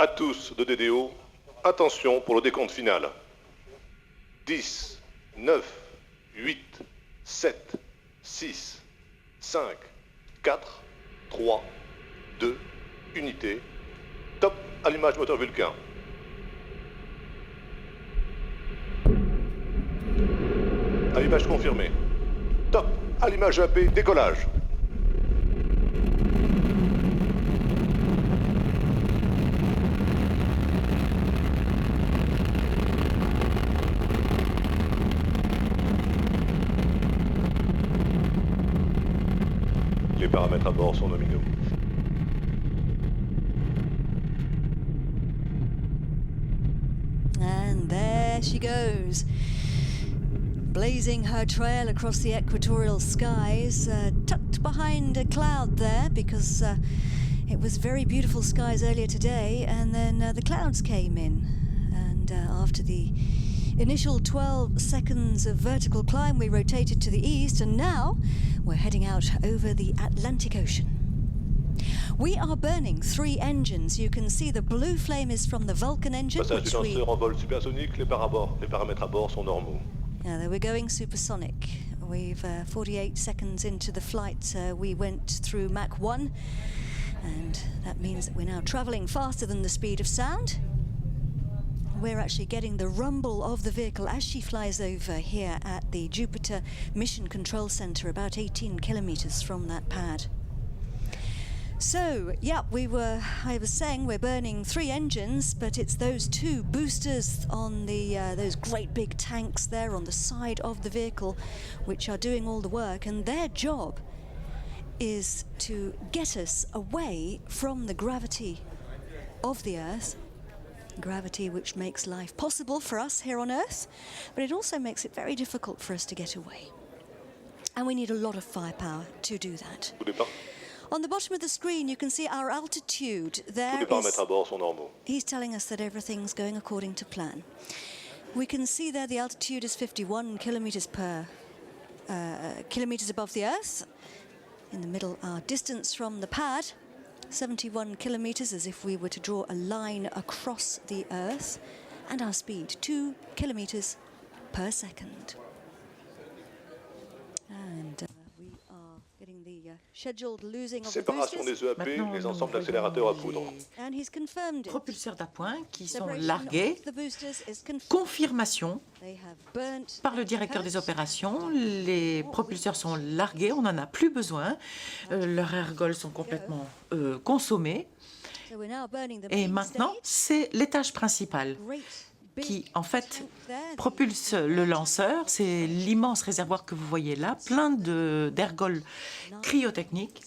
À tous de DDO, attention pour le décompte final. 10, 9, 8, 7, 6, 5, 4, 3, 2, unité. Top, allumage moteur Vulcain. Allumage confirmé. Top, allumage AP, décollage. Les paramètres à bord sont nominaux. And there she goes, blazing her trail across the equatorial skies, tucked behind a cloud there because it was very beautiful skies earlier today, and then the clouds came in, and after the initial 12 seconds of vertical climb we rotated to the east, and now we're heading out over the Atlantic Ocean. We are burning 3 engines. You can see the blue flame is from the Vulcan engine. Passage du lanceur en vol supersonique, les paramètres à bord sont normaux. Yeah, we're going supersonic. We've 48 seconds into the flight. We went through Mach 1, and that means that we're now traveling faster than the speed of sound. We're actually getting the rumble of the vehicle as she flies over here at the Jupiter Mission Control Center, about 18 kilometers from that pad. So, yeah, I was saying we're burning 3 engines, but it's those 2 boosters on the those great big tanks there on the side of the vehicle which are doing all the work, and their job is to get us away from the gravity of the Earth, gravity which makes life possible for us here on Earth, but it also makes it very difficult for us to get away. And we need a lot of firepower to do that. On the bottom of the screen, you can see our altitude. There Les paramètres à bord sont normaux. he's telling us that everything's going according to plan. We can see there the altitude is 51 kilometers kilometers above the Earth. In the middle, our distance from the pad, 71 kilometers, as if we were to draw a line across the Earth, and our speed, 2 kilometers per second. And we are getting the scheduled losing of the Séparation boosters. des EAP, Maintenant, les nous ensembles voyons d'accélérateurs à poudre. And he's confirmed it. propulseurs d'appoint qui sont Separation largués. of the boosters is confirmed. Confirmation They have burnt par le directeur des opérations. Les propulseurs sont largués, on n'en a plus besoin. Leurs ergols sont complètement consommés. So we're now burning the Et main maintenant, stage. c'est l'étage principal Great big qui, en fait, tank there. propulse le lanceur. C'est l'immense réservoir que vous voyez là, plein d'ergols cryotechniques.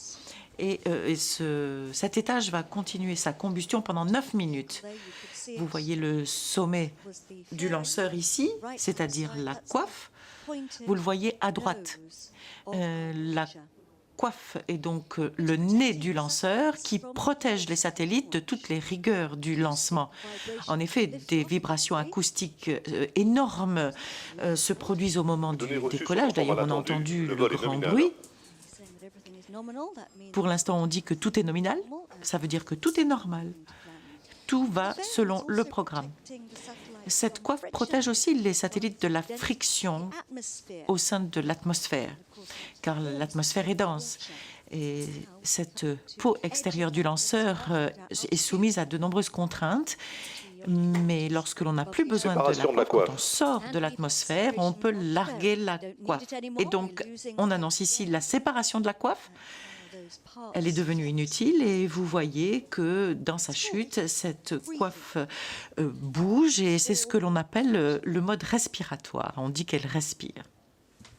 Et cet étage va continuer sa combustion pendant 9 minutes. There you could see it Vous voyez le sommet was the du lanceur ici, c'est-à-dire la coiffe. pointed Vous le voyez à droite. nose of La Asia. coiffe est donc le nez du lanceur qui protège les satellites de toutes les rigueurs du lancement. En effet, des vibrations acoustiques énormes se produisent au moment du décollage. D'ailleurs, on a entendu le grand bruit. He's saying that everything is nominal. That means Pour l'instant, on dit que tout est nominal. Ça veut dire que tout est normal. Tout va selon le programme. Cette coiffe protège aussi les satellites de la friction au sein de l'atmosphère, car l'atmosphère est dense. Et cette peau extérieure du lanceur est soumise à de nombreuses contraintes. Mais lorsque l'on n'a plus besoin de la Séparation de la coiffe, quand coiffe. on sort de l'atmosphère, on peut larguer la coiffe. Et donc, on annonce ici la séparation de la coiffe. Elle est devenue inutile et vous voyez que dans sa chute, cette coiffe bouge et c'est ce que l'on appelle le mode respiratoire. On dit qu'elle respire.